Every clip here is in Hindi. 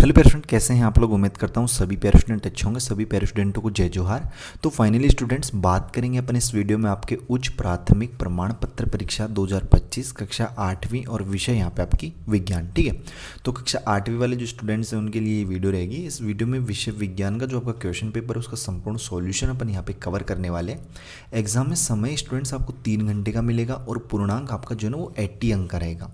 हेलो प्यारे स्टूडेंट, कैसे हैं आप लोग। उम्मीद करता हूँ सभी प्यारे स्टूडेंट अच्छे होंगे। सभी प्यारे स्टूडेंटों को जय जोहार। तो फाइनली स्टूडेंट्स, बात करेंगे अपन इस वीडियो में आपके उच्च प्राथमिक प्रमाण पत्र परीक्षा 2025 कक्षा 8वीं और विषय यहाँ पे आपकी विज्ञान। ठीक है, तो कक्षा 8वीं वाले जो स्टूडेंट्स हैं उनके लिए ये वीडियो रहेगी। इस वीडियो में विषय विज्ञान का जो आपका क्वेश्चन पेपर है उसका संपूर्ण सॉल्यूशन अपन यहाँ पे कवर करने वाले हैं। एग्जाम में समय स्टूडेंट्स आपको 3 घंटे का मिलेगा और पूर्णांक आपका जो है ना वो 80 अंक का रहेगा।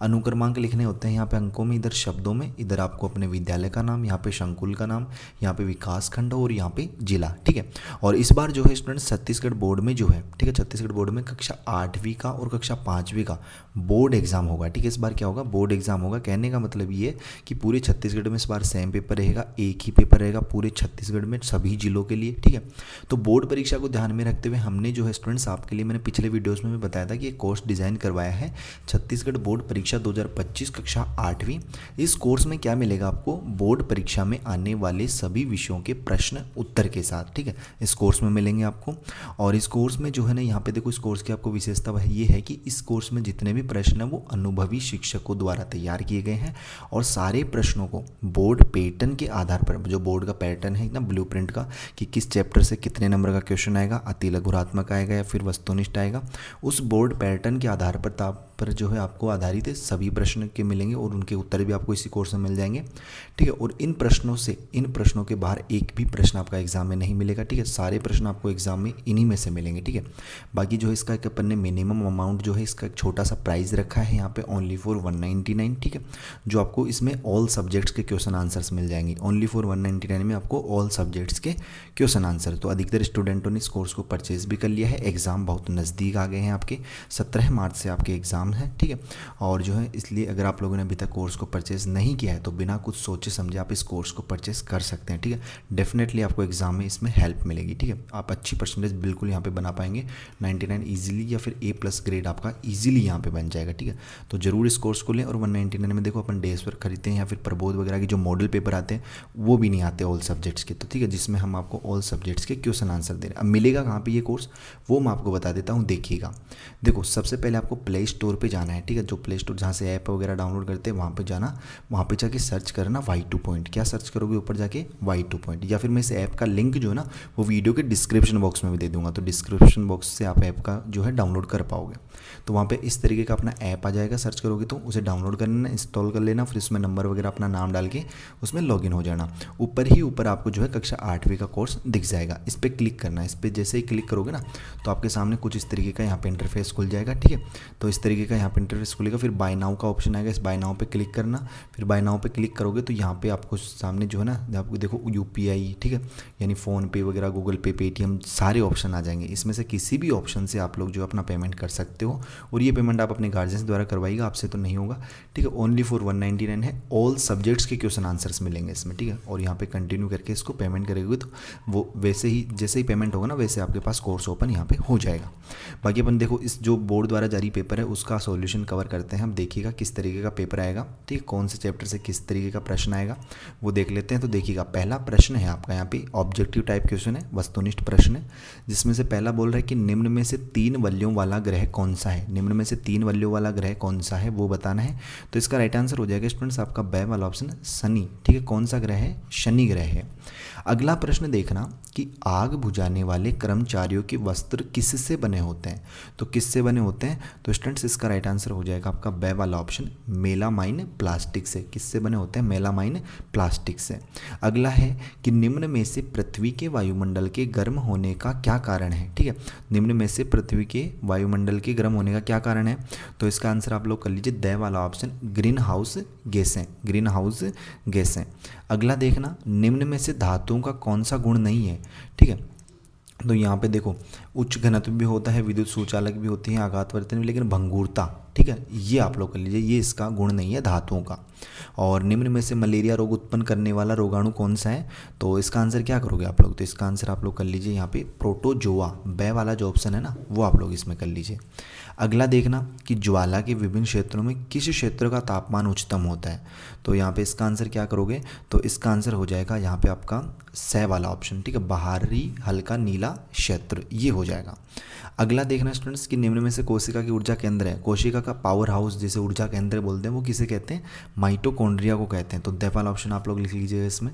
अनुक्रमांक लिखने होते हैं यहाँ पे अंकों में, इधर शब्दों में, इधर आपको अपने विद्यालय का नाम, यहाँ पे संकुल का नाम, यहाँ पे विकास खंड और यहाँ पे जिला। ठीक है, और इस बार जो है स्टूडेंट्स छत्तीसगढ़ बोर्ड में जो है, ठीक है, छत्तीसगढ़ बोर्ड में कक्षा 8वीं का और कक्षा 5वीं का बोर्ड एग्जाम होगा। ठीक है, इस बार क्या होगा, बोर्ड एग्जाम होगा। कहने का मतलब ये कि पूरे छत्तीसगढ़ में इस बार सेम पेपर रहेगा, एक ही पेपर रहेगा पूरे छत्तीसगढ़ में सभी जिलों के लिए। ठीक है, तो बोर्ड परीक्षा को ध्यान में रखते हुए हमने जो है स्टूडेंट्स आपके लिए, मैंने पिछले वीडियोस में भी बताया था कि एक कोर्स डिजाइन करवाया है, छत्तीसगढ़ बोर्ड परीक्षा 2025 कक्षा 8वीं। इस कोर्स में क्या मिलेगा आपको, बोर्ड परीक्षा में आने वाले सभी विषयों के प्रश्न उत्तर के साथ। ठीक है, इस कोर्स में मिलेंगे आपको। और इस कोर्स में जो है ना, यहाँ पे देखो, इस कोर्स की आपको विशेषता वह ये है कि इस कोर्स में जितने भी प्रश्न हैं वो अनुभवी शिक्षकों द्वारा तैयार किए गए हैं और सारे प्रश्नों को बोर्ड पैटर्न के आधार पर, जो बोर्ड का पैटर्न है ना ब्लूप्रिंट का, कि किस चैप्टर से कितने नंबर का क्वेश्चन आएगा, अति लघुरात्मक आएगा या फिर वस्तुनिष्ठ आएगा, उस बोर्ड पैटर्न के आधार पर जो है आपको आधारित है सभी प्रश्न के मिलेंगे और उनके उत्तर भी आपको इसी कोर्स में मिल जाएंगे। ठीक है, और इन प्रश्नों के बाहर एक भी प्रश्न आपका एग्जाम में नहीं मिलेगा। ठीक है, सारे प्रश्न आपको एग्जाम में इन्हीं में से मिलेंगे। ठीक है, बाकी जो है इसका एक अपन ने मिनिमम अमाउंट जो है इसका एक छोटा सा प्राइस रखा है यहाँ पे, ओनली फॉर 199। ठीक है, जो आपको इसमें ऑल सब्जेक्ट्स के क्वेश्चन आंसर्स मिल जाएंगे। ओनली फॉर 199 में आपको ऑल सब्जेक्ट्स के क्वेश्चन आंसर। तो अधिकतर स्टूडेंटों ने इस कोर्स को परचेज भी कर लिया है। एग्जाम बहुत नज़दीक आ गए हैं आपके, 17 मार्च से आपके एग्जाम है। ठीक है, और जो है इसलिए अगर आप लोगों ने अभी तक कोर्स को परचेज नहीं किया है तो बिना कुछ सोचे समझे आप इस कोर्स को परचेस कर सकते हैं। ठीक है, डेफिनेटली आपको एग्जाम में इसमें हेल्प मिलेगी। ठीक है, आप अच्छी परसेंटेज बिल्कुल यहाँ पे बना पाएंगे, 99 ईजिली या फिर A+ ग्रेड आपका ईजिली यहाँ पे बन जाएगा। ठीक है, तो जरूर इस कोर्स को लें। और 199 में देखो अपन डेज पर खरीदते हैं या फिर प्रबोध वगैरह के जो मॉडल पेपर आते हैं वो भी नहीं आते ऑल सब्जेक्ट्स के। तो ठीक है, जिसमें हम आपको ऑल सब्जेक्ट्स के क्वेश्चन आंसर दे रहे हैं। अब मिलेगा कहाँ पर ये कोर्स, वो मैं आपको बता देता हूँ। देखिएगा, देखो सबसे पहले आपको प्ले स्टोर पर जाना है। ठीक है, जो प्ले स्टोर जहाँ से ऐप वगैरह डाउनलोड करते हैं वहाँ पर जाना, वहाँ पर जाके सर्च करना Y2 पॉइंट। क्या सर्च करोगे ऊपर जाके, Y2 पॉइंट, या फिर मैं इस ऐप का लिंक जो है ना वो वीडियो के डिस्क्रिप्शन बॉक्स में भी दे दूंगा, तो डिस्क्रिप्शन बॉक्स से आप ऐप का जो है डाउनलोड कर पाओगे। तो वहाँ पे इस तरीके का अपना ऐप आ जाएगा, सर्च करोगे तो उसे डाउनलोड कर लेना, इंस्टॉल कर लेना, फिर उसमें नंबर वगैरह अपना नाम डाल के उसमें लॉगिन हो जाना। ऊपर ही ऊपर आपको जो है कक्षा 8वीं का कोर्स दिख जाएगा, इस पर क्लिक करना है। इस पर जैसे ही क्लिक करोगे ना तो आपके सामने कुछ इस तरीके का यहाँ पे इंटरफेस खुल जाएगा। ठीक है, तो इस तरीके का यहाँ पे इंटरफेस खुलेगा, फिर बाय नाउ का ऑप्शन आएगा, इस बाय नाउ पे क्लिक करना। फिर बाय नाउ पे क्लिक करोगे तो यहाँ पे आपको सामने जो है ना आपको देखो UPI, ठीक है, यानी फ़ोन पे वगैरह, गूगल पे, पेटीएम, सारे ऑप्शन आ जाएंगे। इसमें से किसी भी ऑप्शन से आप लोग जो अपना पेमेंट कर सकते हो और ये पेमेंट आप अपने गार्जियंस द्वारा करवाइएगा, आपसे तो नहीं होगा। ठीक है, ओनली फॉर 199 है। ऑल सब्जेक्ट्स के क्वेश्चन आंसर्स मिलेंगे इसमें। ठीक है, और यहाँ पे कंटिन्यू करके इसको पेमेंट करेंगे तो वो वैसे ही जैसे ही पेमेंट होगा ना वैसे आपके पास कोर्स ओपन यहाँ पे हो जाएगा। बाकी अपन देखो इस जो बोर्ड द्वारा जारी पेपर है उसका सॉल्यूशन कवर करते हैं हम। देखिएगा किस तरीके का पेपर आएगा, ठीक है, कौन से चैप्टर से किस तरीके का प्रश्न आएगा वो देख लेते हैं। तो देखिएगा, पहला प्रश्न है आपका यहाँ पे ऑब्जेक्टिव टाइप क्वेश्चन है, वस्तुनिष्ठ प्रश्न है, जिसमें से पहला बोल रहा है कि निम्न में से 3 वलयों वाला ग्रह कौन सा है। निम्न में से 3 वलयों वाला ग्रह कौन सा है वो बताना है। तो इसका राइट आंसर हो जाएगा स्टूडेंट्स आपका ब वाला ऑप्शन, शनि। ठीक है, कौन सा ग्रह है, शनि ग्रह है। अगला प्रश्न देखना कि आग बुझाने वाले कर्मचारियों के वस्त्र किससे बने होते हैं। तो किससे बने होते हैं, तो स्टूडेंट्स इसका राइट आंसर हो जाएगा आपका ब वाला ऑप्शन, मेलामाइन प्लास्टिक से। किससे बने होते हैं, मेलामाइन प्लास्टिक से। अगला है कि निम्न में से पृथ्वी के वायुमंडल के गर्म होने का क्या कारण है। ठीक है, निम्न में से पृथ्वी के वायुमंडल के गर्म होने का क्या कारण है, तो इसका आंसर आप लोग कर लीजिए द वाला ऑप्शन, ग्रीन हाउस गैसें, ग्रीन हाउस गैसें। अगला देखना, निम्न में से धातुओं का कौन सा गुण नहीं है। ठीक है, तो यहाँ पे देखो उच्च घनत्व भी होता है, विद्युत सुचालक भी होती है, आघातवर्तन भी, लेकिन भंगुरता, ठीक है, ये आप लोग कर लीजिए, ये इसका गुण नहीं है धातुओं का। और निम्न में से मलेरिया रोग उत्पन्न करने वाला रोगाणु कौन सा है, तो इसका आंसर क्या करोगे आप लोग, तो इसका आंसर आप लोग कर लीजिए यहाँ पे प्रोटोजोआ, ब वाला जो ऑप्शन है ना वो आप लोग इसमें कर लीजिए। अगला देखना कि ज्वाला के विभिन्न क्षेत्रों में किस क्षेत्र का तापमान उच्चतम होता है, तो यहाँ पे इसका आंसर क्या करोगे, तो इसका आंसर हो जाएगा यहाँ पे आपका स वाला ऑप्शन। ठीक है, बाहरी हल्का नीला क्षेत्र, ये हो जाएगा। अगला देखना स्टूडेंट्स कि निम्न में से कोशिका की ऊर्जा केंद्र है, कोशिका का पावर हाउस जिसे ऊर्जा केंद्र बोलते हैं वो किसे कहते हैं, माइटोकॉन्ड्रिया को कहते हैं। तो द वाला ऑप्शन आप लोग लिख लीजिएगा इसमें।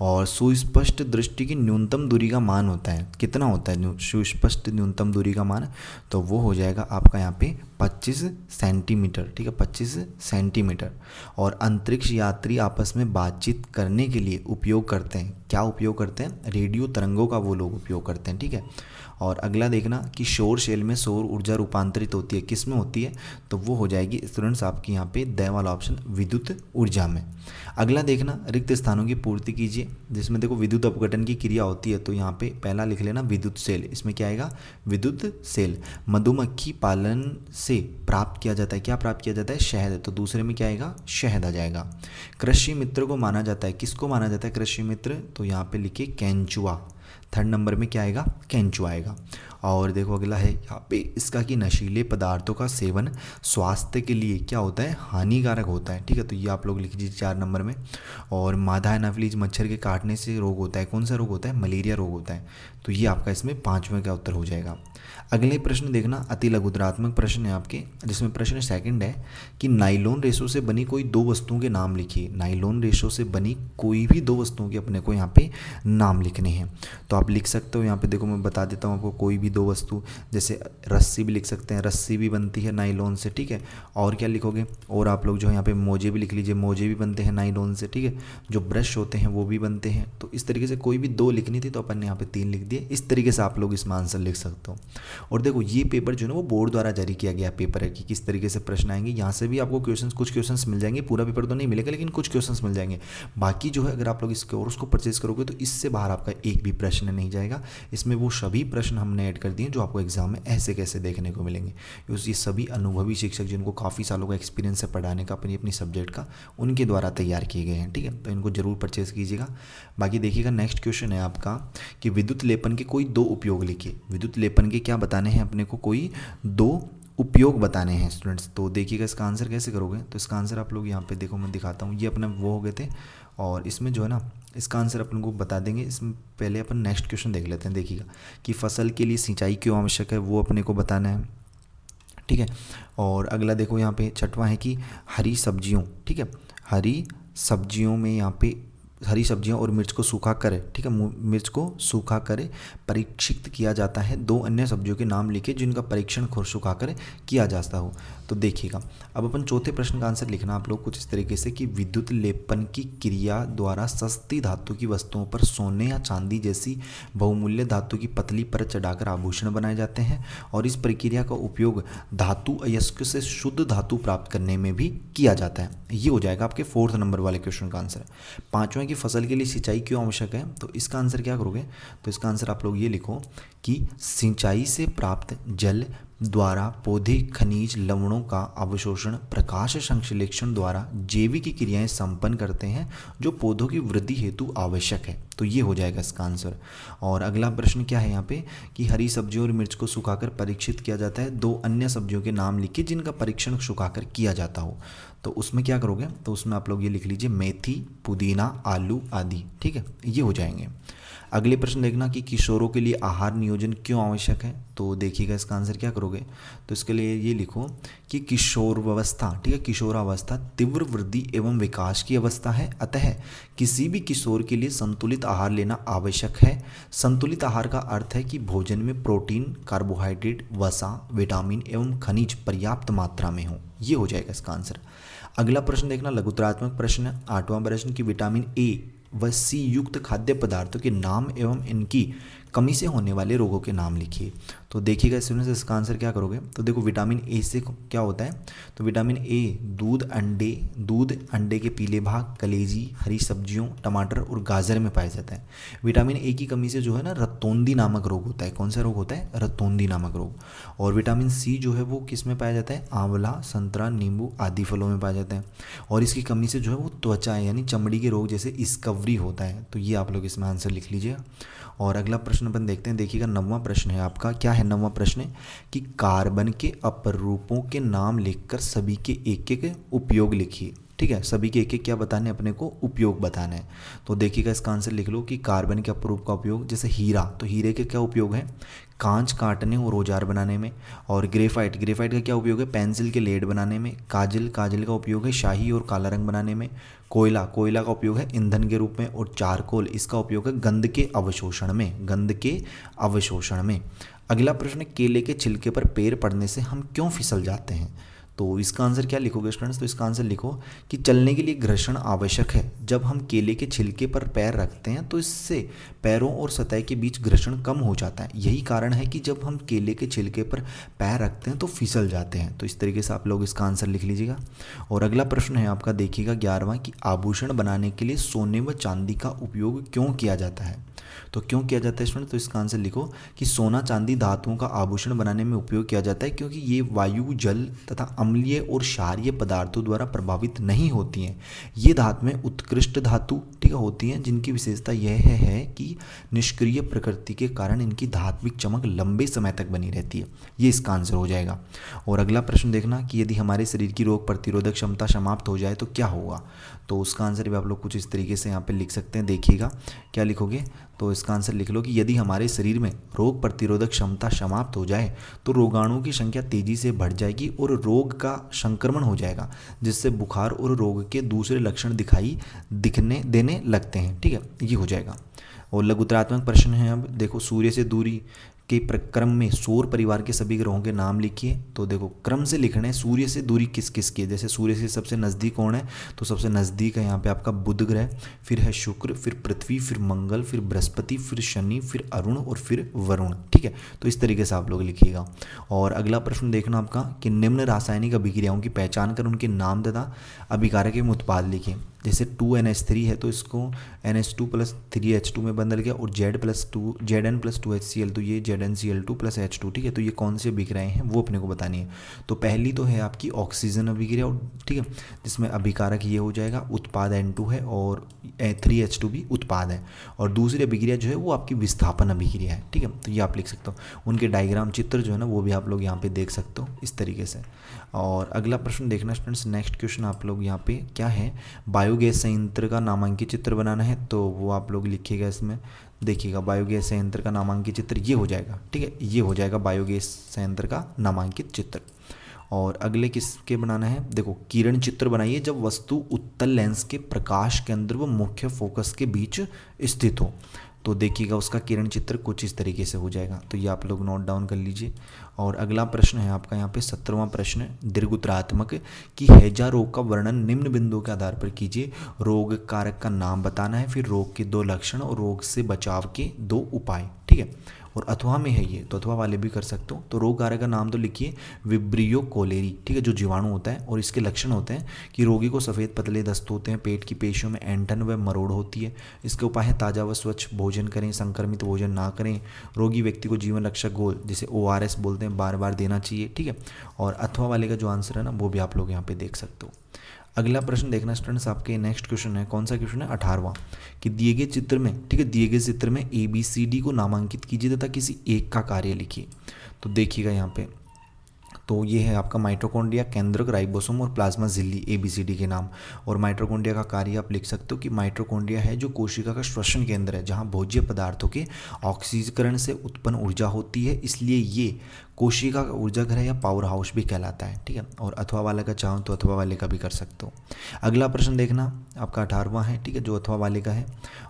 और सुस्पष्ट दृष्टि की न्यूनतम दूरी का मान होता है, कितना होता है सुस्पष्ट न्यूनतम दूरी का मान, तो वो हो जाएगा आपका यहाँ पे 25 सेंटीमीटर, ठीक है, 25 सेंटीमीटर। और अंतरिक्ष यात्री आपस में बातचीत करने के लिए उपयोग करते हैं, क्या उपयोग करते हैं, रेडियो तरंगों का वो लोग उपयोग करते हैं, ठीक है। और अगला देखना कि सौर शेल में सौर ऊर्जा रूपांतरित होती है, किस में होती है, तो वो हो जाएगी स्टूडेंट्स आपकी यहाँ पे द वाला ऑप्शन विद्युत ऊर्जा में। अगला देखना रिक्त स्थानों की पूर्ति कीजिए, जिसमें देखो विद्युत अपघटन की क्रिया होती है, तो यहाँ पे पहला लिख लेना विद्युत सेल, इसमें क्या आएगा विद्युत सेल। मधुमक्खी पालन से प्राप्त किया जाता है, क्या प्राप्त किया जाता है, शहद, तो दूसरे में क्या आएगा, शहद आ जाएगा। कृषि मित्र को माना जाता है, किसको माना जाता है कृषि मित्र, तो यहाँ पे लिखिए केंचुआ, थर्ड नंबर में क्या आएगा, केंचुआ आएगा। और देखो अगला है यहाँ पे इसका कि नशीले पदार्थों का सेवन स्वास्थ्य के लिए क्या होता है, हानिकारक होता है, ठीक है, तो ये आप लोग लिख लीजिए 4 नंबर में। और मादा एनाफिलीज मच्छर के काटने से रोग होता है, कौन सा रोग होता है, मलेरिया रोग होता है, तो ये आपका इसमें 5वें का उत्तर हो जाएगा। अगले प्रश्न देखना अति लघुतरात्मक प्रश्न है आपके, जिसमें प्रश्न सेकंड है कि नाइलॉन रेशों से बनी कोई दो वस्तुओं के नाम लिखिए। नाइलॉन रेशों से बनी कोई भी दो वस्तुओं के अपने को यहाँ पे नाम लिखने हैं, तो आप लिख सकते हो यहाँ पे, देखो मैं बता देता हूँ आपको, कोई भी दो वस्तु, जैसे रस्सी भी लिख सकते हैं, रस्सी भी बनती है नाइलॉन से, ठीक है। और क्या लिखोगे, और आप लोग जो है यहाँ पे मोजे भी लिख लीजिए, मोजे भी बनते हैं नाइलॉन से, ठीक है। जो ब्रश होते हैं वो भी बनते हैं, तो इस तरीके से कोई भी दो लिखनी थी तो अपन ने यहाँ पे 3 लिख दिए। इस तरीके से आप लोग इसमें आंसर लिख सकते हो। और देखो ये पेपर जो है वो बोर्ड द्वारा जारी किया गया पेपर है कि किस तरीके से प्रश्न आएंगे, यहाँ से भी आपको क्वेश्चंस, कुछ क्वेश्चंस मिल जाएंगे, पूरा पेपर तो नहीं मिलेगा लेकिन कुछ क्वेश्चंस मिल जाएंगे। बाकी जो है अगर आप लोग इसके और उसको परचेज करोगे तो इससे बाहर आपका एक भी प्रश्न नहीं जाएगा। इसमें वो सभी प्रश्न हमने ऐड कर दिए जो आपको एग्जाम में ऐसे कैसे देखने को मिलेंगे। ये सभी अनुभवी शिक्षक जिनको काफ़ी सालों का एक्सपीरियंस है पढ़ाने का अपनी अपनी सब्जेक्ट का, उनके द्वारा तैयार किए गए हैं, ठीक है, तो इनको जरूर परचेज कीजिएगा। बाकी देखिएगा नेक्स्ट क्वेश्चन है आपका कि विद्युत लेपन के कोई दो उपयोग लिखिए। विद्युत लेपन के क्या बताने हैं अपने को, कोई दो उपयोग बताने हैं स्टूडेंट्स। तो देखिएगा इसका आंसर कैसे करोगे, तो इसका आंसर आप लोग यहाँ पे देखो मैं दिखाता हूँ, ये अपने वो हो गए थे, और इसमें जो है ना इसका आंसर अपन को बता देंगे। इसमें पहले अपन नेक्स्ट क्वेश्चन देख लेते हैं। देखिएगा कि फसल के लिए सिंचाई क्यों आवश्यक है, वो अपने को बताना है, ठीक है। और अगला देखो यहाँ पे 6वां है कि हरी सब्जियों, ठीक है, हरी सब्जियों में यहाँ पे हरी सब्जियां और मिर्च को सूखा कर, ठीक है, मिर्च को सूखा कर परीक्षित किया जाता है। 2 अन्य सब्जियों के नाम लिखे जिनका परीक्षण सुखा कर किया जाता हो। तो देखिएगा अब अपन चौथे प्रश्न का आंसर लिखना आप लोग कुछ इस तरीके से कि विद्युत लेपन की क्रिया द्वारा सस्ती धातु की वस्तुओं पर सोने या चांदी जैसी बहुमूल्य धातु की पतली परत चढ़ाकर आभूषण बनाए जाते हैं, और इस प्रक्रिया का उपयोग धातु अयस्क से शुद्ध धातु प्राप्त करने में भी किया जाता है। ये हो जाएगा आपके 4th नंबर वाले क्वेश्चन का आंसर। 5वां की फसल के लिए सिंचाई क्यों आवश्यक है, तो इसका आंसर क्या करोगे, तो इसका आंसर आप लोग ये लिखो कि सिंचाई से प्राप्त जल द्वारा पौधे खनिज लवणों का अवशोषण प्रकाश संश्लेषण द्वारा जैविक क्रियाएं संपन्न करते हैं जो पौधों की वृद्धि हेतु आवश्यक है। तो ये हो जाएगा इसका आंसर। और अगला प्रश्न क्या है यहाँ पे कि हरी सब्जियों और मिर्च को सुखाकर परीक्षित किया जाता है। 2 अन्य सब्जियों के नाम लिखिए जिनका परीक्षण सुखाकर किया जाता हो। तो उसमें क्या करोगे, तो उसमें आप लोग ये लिख लीजिए मेथी, पुदीना, आलू आदि, ठीक है, ये हो जाएंगे। अगले प्रश्न देखना कि किशोरों के लिए आहार नियोजन क्यों आवश्यक है। तो देखिएगा इसका आंसर क्या करोगे, तो इसके लिए ये लिखो कि किशोरावस्था, ठीक है, किशोरावस्था तीव्र वृद्धि एवं विकास की अवस्था है, अतः किसी भी किशोर के लिए संतुलित आहार लेना आवश्यक है। संतुलित आहार का अर्थ है कि भोजन में प्रोटीन, कार्बोहाइड्रेट, वसा, विटामिन एवं खनिज पर्याप्त मात्रा में हो। ये हो जाएगा इसका आंसर। अगला प्रश्न देखना लघुतरात्मक प्रश्न 8वां प्रश्न की विटामिन ए व सी युक्त खाद्य पदार्थों के नाम एवं इनकी कमी से होने वाले रोगों के नाम लिखिए। तो देखिएगा इसमें से इसका आंसर क्या करोगे, तो देखो विटामिन ए से क्या होता है, तो विटामिन ए दूध, अंडे के पीले भाग, कलेजी, हरी सब्जियों, टमाटर और गाजर में पाया जाता है। विटामिन ए की कमी से जो है ना रतौंधी नामक रोग होता है। कौन सा रोग होता है, रतौंधी नामक रोग। और विटामिन सी जो है वो किस में पाया जाता है, आंवला, संतरा, नींबू आदि फलों में पाया जाता है। और इसकी कमी से जो है वो त्वचा यानी चमड़ी के रोग जैसे स्कर्वी होता है। तो ये आप लोग इसमें आंसर लिख लीजिएगा। और अगला प्रश्न अपन देखते हैं। देखिएगा 9वां प्रश्न है आपका, क्या है 9वां प्रश्न कि कार्बन के अपरूपों के नाम लिखकर सभी के एक एक उपयोग लिखिए। ठीक है, सभी के एक एक क्या बताने अपने को उपयोग बताना है। तो देखिएगा इसका आंसर लिख लो कि कार्बन के अपरूप का उपयोग, जैसे हीरा, तो हीरे के क्या उपयोग है, कांच काटने और औजार बनाने में। और ग्रेफाइट, ग्रेफाइट का क्या उपयोग है, पेंसिल के लेड बनाने में। काजल, काजल का उपयोग है शाही और काला रंग बनाने में। कोयला, कोयला का उपयोग है ईंधन के रूप में। और चारकोल, इसका उपयोग है गंध के अवशोषण में, गंध के अवशोषण में। अगला प्रश्न, केले के छिलके पर पैर पड़ने से हम क्यों फिसल जाते हैं। तो इसका आंसर क्या लिखोगे स्टूडेंट्स, तो इसका आंसर लिखो कि चलने के लिए घर्षण आवश्यक है। जब हम केले के छिलके पर पैर रखते हैं तो इससे पैरों और सतह के बीच घर्षण कम हो जाता है। यही कारण है कि जब हम केले के छिलके पर पैर रखते हैं तो फिसल जाते हैं। तो इस तरीके से आप लोग इसका आंसर लिख लीजिएगा। और अगला प्रश्न है आपका, देखिएगा 11वां, कि आभूषण बनाने के लिए सोने व चांदी का उपयोग क्यों किया जाता है। तो क्यों किया जाता है स्टूडेंट, तो इसका आंसर लिखो कि सोना चांदी धातुओं का आभूषण बनाने में उपयोग किया जाता है क्योंकि ये वायु, जल तथा अम्लीय और क्षारीय पदार्थों द्वारा प्रभावित नहीं होती हैं। ये धातु में उत्कृष्ट धातु, ठीक है, होती हैं, जिनकी विशेषता यह है कि निष्क्रिय प्रकृति के कारण इनकी धात्विक चमक लंबे समय तक बनी रहती है। ये इसका आंसर हो जाएगा। और अगला प्रश्न देखना कि यदि हमारे शरीर की रोग प्रतिरोधक क्षमता समाप्त हो जाए तो क्या होगा। तो उसका आंसर भी आप लोग कुछ इस तरीके से यहाँ पे लिख सकते हैं। देखिएगा क्या लिखोगे, तो इसका आंसर लिख लो कि यदि हमारे शरीर में रोग प्रतिरोधक क्षमता समाप्त हो जाए तो रोगाणुओं की संख्या तेजी से बढ़ जाएगी और रोग का संक्रमण हो जाएगा, जिससे बुखार और रोग के दूसरे लक्षण दिखने देने लगते हैं। ठीक है, ये हो जाएगा। और लघुतरात्मक प्रश्न है, अब देखो, सूर्य से दूरी के प्रक्रम में सौर परिवार के सभी ग्रहों के नाम लिखिए। तो देखो क्रम से लिखना है, सूर्य से दूरी किस किस की है। जैसे सूर्य से सबसे नज़दीक कौन है, तो सबसे नज़दीक है यहाँ पे आपका बुध ग्रह, फिर है शुक्र, फिर पृथ्वी, फिर मंगल, फिर बृहस्पति, फिर शनि, फिर अरुण और फिर वरुण। ठीक है, तो इस तरीके से आप लोग लिखिएगा। और अगला प्रश्न देखना आपका कि निम्न रासायनिक अभिक्रियाओं की पहचान कर उनके नाम तथा अभिकारक एवं उत्पाद लिखें। जैसे 2NH3 है तो इसको NH2 + 3H2 में बदल गया। और Zn+2HCl, तो ये ZnCl2 + H2। ठीक है, तो ये कौन से अभिक्रियाएं हैं वो अपने को बतानी है। तो पहली तो है आपकी ऑक्सीजन अभिक्रिया, ठीक है, जिसमें अभिकारक ये हो जाएगा, उत्पाद N2 है और 3H2 भी उत्पाद है। और दूसरी अभिक्रिया जो है वो आपकी विस्थापन अभिक्रिया है। ठीक है, तो ये आप लिख सकते हो। उनके डायग्राम चित्र जो है ना वो भी आप लोग यहाँ पे देख सकते हो इस तरीके से। और अगला प्रश्न देखना स्टूडेंट्स, नेक्स्ट क्वेश्चन आप लोग यहाँ पे क्या है, बायोगैस संयंत्र का नामांकित चित्र बनाना है। तो वो आप लोग लिखिएगा इसमें। देखिएगा बायोगैस संयंत्र का नामांकित चित्र ये हो जाएगा। ठीक है, ये हो जाएगा बायोगैस संयंत्र का नामांकित चित्र। और अगले किसके बनाना है, देखो किरण चित्र बनाइए जब वस्तु उत्तल लेंस के प्रकाश केंद्र व मुख्य फोकस के बीच स्थित हो। तो देखिएगा उसका किरण चित्र कुछ इस तरीके से हो जाएगा। तो ये आप लोग नोट डाउन कर लीजिए। और अगला प्रश्न है आपका यहाँ पे 17वां प्रश्न, दीर्घोत्तरात्मक, कि हैजा रोग का वर्णन निम्न बिंदुओं के आधार पर कीजिए। रोग कारक का नाम बताना है, फिर रोग के 2 लक्षण और रोग से बचाव के 2 उपाय। ठीक है, और अथवा में है ये, तो अथवा वाले भी कर सकते हो। तो रोग कारक का नाम तो लिखिए विब्रियो कोलेरी। ठीक है, जो जीवाणु होता है। और इसके लक्षण होते हैं कि रोगी को सफ़ेद पतले दस्त होते हैं, पेट की पेशियों में ऐंठन व मरोड़ होती है। इसके उपाय है ताज़ा व स्वच्छ भोजन करें, संक्रमित भोजन ना करें, रोगी व्यक्ति को जीवन रक्षक घोल जिसे ORS बोलते हैं बार बार देना चाहिए। ठीक है, और अथवा वाले का जो आंसर है ना वो भी आप लोग यहाँ पे देख सकते हो। अगला प्रश्न देखना स्टूडेंट्स, आपके नेक्स्ट क्वेश्चन है, कौन सा क्वेश्चन है, 18वां, कि दिए गए चित्र में, ठीक है, दिए गए चित्र में ABCD को नामांकित कीजिए तथा किसी एक का कार्य लिखिए। तो देखिएगा यहाँ पे, तो ये है आपका माइटोकॉन्ड्रिया, केंद्रक, राइबोसोम और प्लाज्मा झिल्ली, ABCD के नाम। और माइटोकॉन्ड्रिया का कार्य आप लिख सकते हो कि माइटोकॉन्ड्रिया है जो कोशिका का श्वसन केंद्र है, जहाँ भोज्य पदार्थों के ऑक्सीकरण से उत्पन्न ऊर्जा होती है, इसलिए ये कोशिका का ऊर्जा घर है या पावर हाउस भी कहलाता है। ठीक है, और अथवा वाले का चाहो तो अथवा वाले का भी कर सकते हो। अगला प्रश्न देखना आपका 18वां है, ठीक है, जो अथवा वाले का है।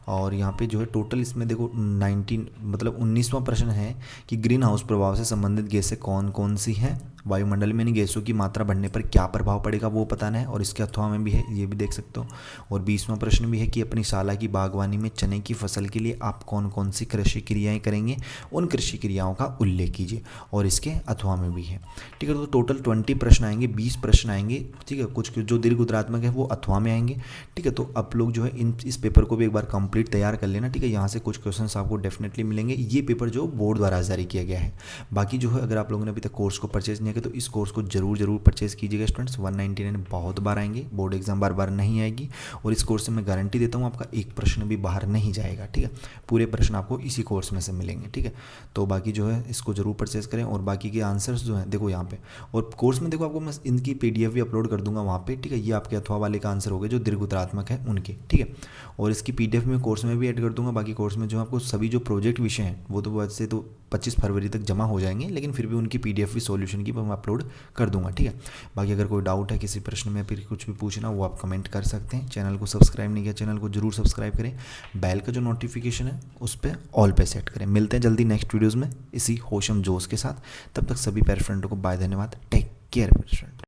और यहाँ पे जो है टोटल इसमें देखो 19वां प्रश्न है कि ग्रीन हाउस प्रभाव से संबंधित गैसें कौन कौन सी हैं, वायुमंडल में इन गैसों की मात्रा बढ़ने पर क्या प्रभाव पड़ेगा वो बताना है। और इसके अथवा में भी है, ये भी देख सकते हो। और 20वां प्रश्न भी है कि अपनी शाला की बागवानी में चने की फसल के लिए आप कौन कौन सी कृषि क्रियाएं करेंगे, उन कृषि क्रियाओं का उल्लेख कीजिए। और इसके अथवा में भी है। ठीक है, तो टोटल 20 प्रश्न आएंगे, 20 प्रश्न आएंगे। ठीक है, कुछ जो दीर्घोत्तरात्मक है वो अथवा में आएंगे। ठीक है, तो आप लोग जो है इस पेपर को भी एक बार कंप्लीट तैयार कर लेना। ठीक है, यहाँ से कुछ क्वेश्चंस आपको डेफिनेटली मिलेंगे। ये पेपर जो बोर्ड द्वारा जारी किया गया है। बाकी जो है अगर आप लोगों ने अभी तक कोर्स को परचेज नहीं महीने के, तो इस कोर्स को जरूर परचेज़ कीजिएगा स्टूडेंट्स। 199 बहुत बार आएंगे, बोर्ड एग्जाम बार नहीं आएगी। और इस कोर्स से मैं गारंटी देता हूँ आपका एक प्रश्न भी बाहर नहीं जाएगा, ठीक है। पूरे प्रश्न आपको इसी कोर्स में से मिलेंगे, ठीक है। तो बाकी जो है इसको जरूर परचेज़ करें। और बाकी के आंसर्स जो हैं देखो यहाँ पे, और कोर्स में देखो आपको मैं इनकी PDF भी अपलोड कर दूंगा वहाँ पे, ठीक है। ये आपके अथवा वाले का आंसर हो गए जो दीर्घ उत्तरात्मक है उनके, ठीक है। और इसकी PDF में कोर्स में भी ऐड कर दूंगा। बाकी कोर्स में जो आपको सभी जो प्रोजेक्ट विषय हैं वो तो वैसे तो 25 फरवरी तक जमा हो जाएंगे, लेकिन फिर भी उनकी PDF भी सॉल्यूशन की मैं अपलोड कर दूंगा, ठीक है। बाकी अगर कोई डाउट है किसी प्रश्न में, फिर कुछ भी पूछना, वो आप कमेंट कर सकते हैं। चैनल को सब्सक्राइब नहीं किया, चैनल को जरूर सब्सक्राइब करें। बेल का जो नोटिफिकेशन है उस पर ऑल पे सेट करें। मिलते हैं जल्दी नेक्स्ट वीडियोज़ में इसी होशम जोश के साथ। तब तक सभी पैरा स्टूडेंटों को बाय, धन्यवाद, टेक केयर पैरा स्टूडेंट।